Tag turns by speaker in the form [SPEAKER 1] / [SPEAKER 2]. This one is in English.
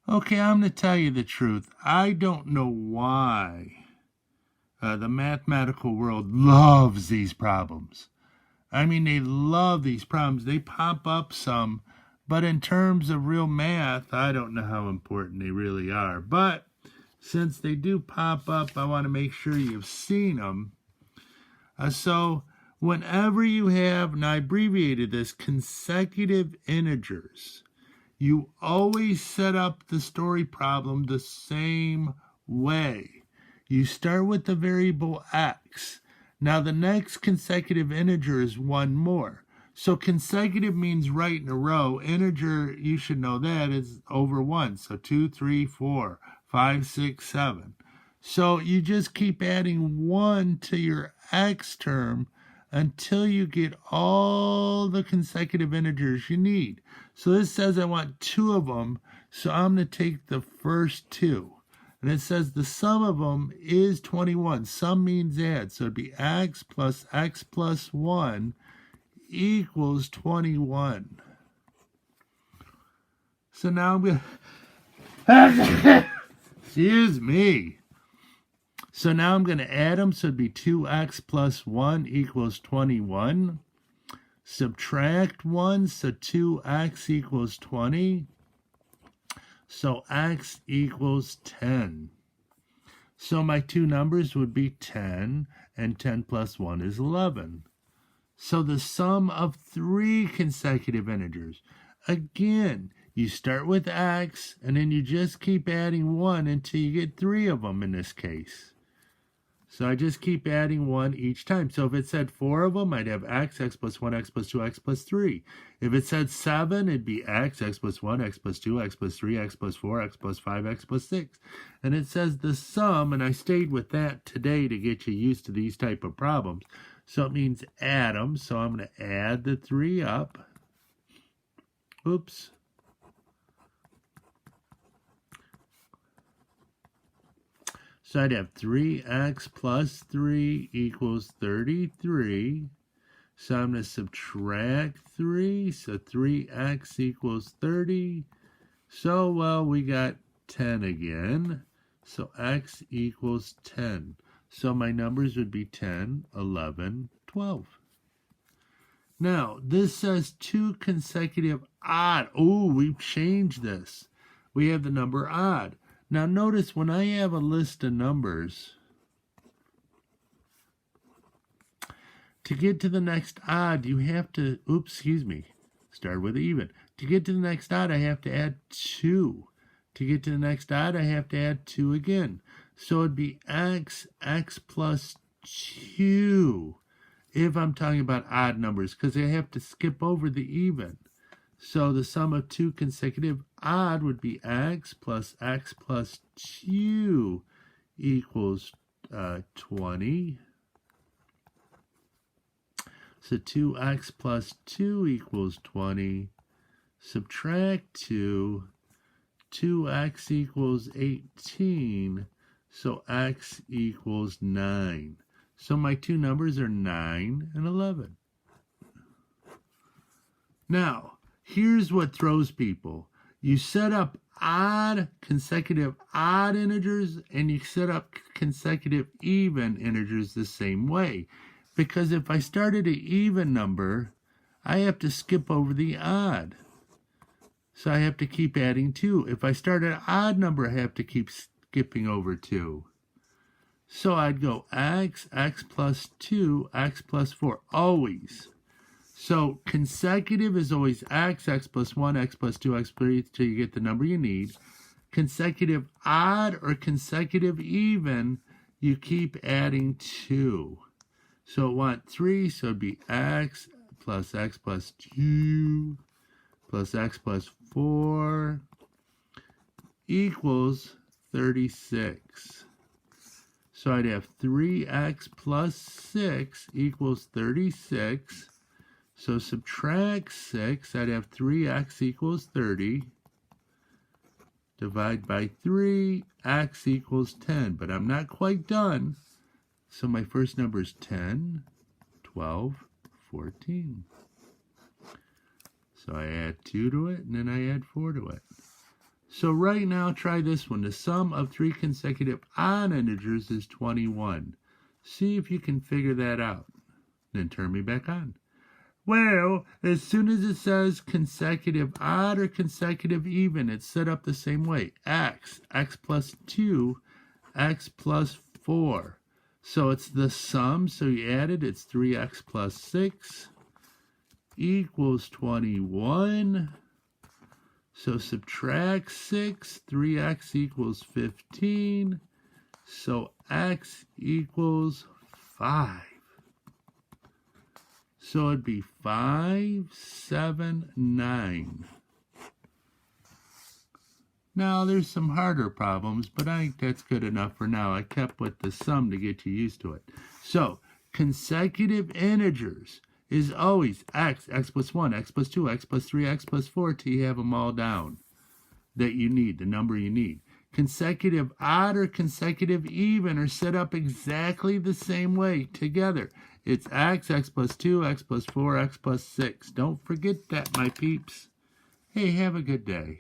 [SPEAKER 1] Okay, I'm going to tell you the truth. I don't know why the mathematical world loves these problems. I mean, they love these problems. They pop up some, but in terms of real math, I don't know how important they really are. But since they do pop up, I want to make sure you've seen them. So whenever you have, and I abbreviated this, consecutive integers, you always set up the story problem the same way. You start with the variable x. Now the next consecutive integer is one more. So consecutive means right in a row. Integer, you should know that, is over 1. So 2, 3, 4, 5, 6, 7. So you just keep adding 1 to your x term until you get all the consecutive integers you need. So this says I want 2 of them, so I'm going to take the first 2. And it says the sum of them is 21. Sum means add, so it'd be x plus 1 equals 21. So now I'm going to... Excuse me. So now I'm going to add them, so it'd be 2x plus 1 equals 21. Subtract 1, so 2x equals 20. So x equals 10. So my two numbers would be 10, and 10 plus 1 is 11. So the sum of 3 consecutive integers. Again, you start with x, and then you just keep adding 1 until you get 3 of them in this case. So I just keep adding 1 each time. So if it said 4 of them, I'd have x plus 1, x plus 2, x plus 3. If it said 7, it'd be x plus 1, x plus 2, x plus 3, x plus 4, x plus 5, x plus 6. And it says the sum, and I stayed with that today to get you used to these type of problems. So it means add them. So I'm going to add the 3 up. Oops. So I'd have 3x plus 3 equals 33. So I'm going to subtract 3. So 3x equals 30. So, well, we got 10 again. So x equals 10. So my numbers would be 10, 11, 12. Now, this says 2 consecutive odd. Oh, we've changed this. We have the number odd. Now notice when I have a list of numbers, to get to the next odd, you have to, start with even. To get to the next odd, I have to add 2. To get to the next odd, I have to add 2 again. So it'd be x plus 2 if I'm talking about odd numbers, because I have to skip over the even. So the sum of 2 consecutive odd would be x plus 2 equals 20. So 2x plus 2 equals 20. Subtract 2. 2x equals 18. So x equals 9. So my two numbers are 9 and 11. Now, here's what throws people. You set up consecutive odd integers, and you set up consecutive even integers the same way. Because if I started an even number, I have to skip over the odd. So I have to keep adding 2. If I start an odd number, I have to keep skipping over 2. So I'd go x plus 2, x plus 4, always. So consecutive is always x plus 1, x plus 2, x plus 3 till you get the number you need. Consecutive odd or consecutive even, you keep adding 2. So it want 3, so it'd be x plus 2 plus x plus 4 equals 36. So I'd have 3x plus 6 equals 36. So subtract 6, I'd have 3x equals 30. Divide by 3, x equals 10. But I'm not quite done. So my first number is 10, 12, 14. So I add 2 to it, and then I add 4 to it. So right now, try this one. The sum of 3 consecutive odd integers is 21. See if you can figure that out. Then turn me back on. Well, as soon as it says consecutive odd or consecutive even, it's set up the same way. X plus 2, x plus 4. So it's the sum, so you add it, it's 3x plus 6 equals 21. So subtract 6, 3x equals 15. So x equals 5. So it'd be 5, 7, 9. Now there's some harder problems, but I think that's good enough for now. I kept with the sum to get you used to it. So consecutive integers is always x plus 1, x plus 2, x plus 3, x plus 4 till you have them all down that you need, the number you need. Consecutive odd or consecutive even are set up exactly the same way together. It's x plus 2, x plus 4, x plus 6. Don't forget that, my peeps. Hey, have a good day.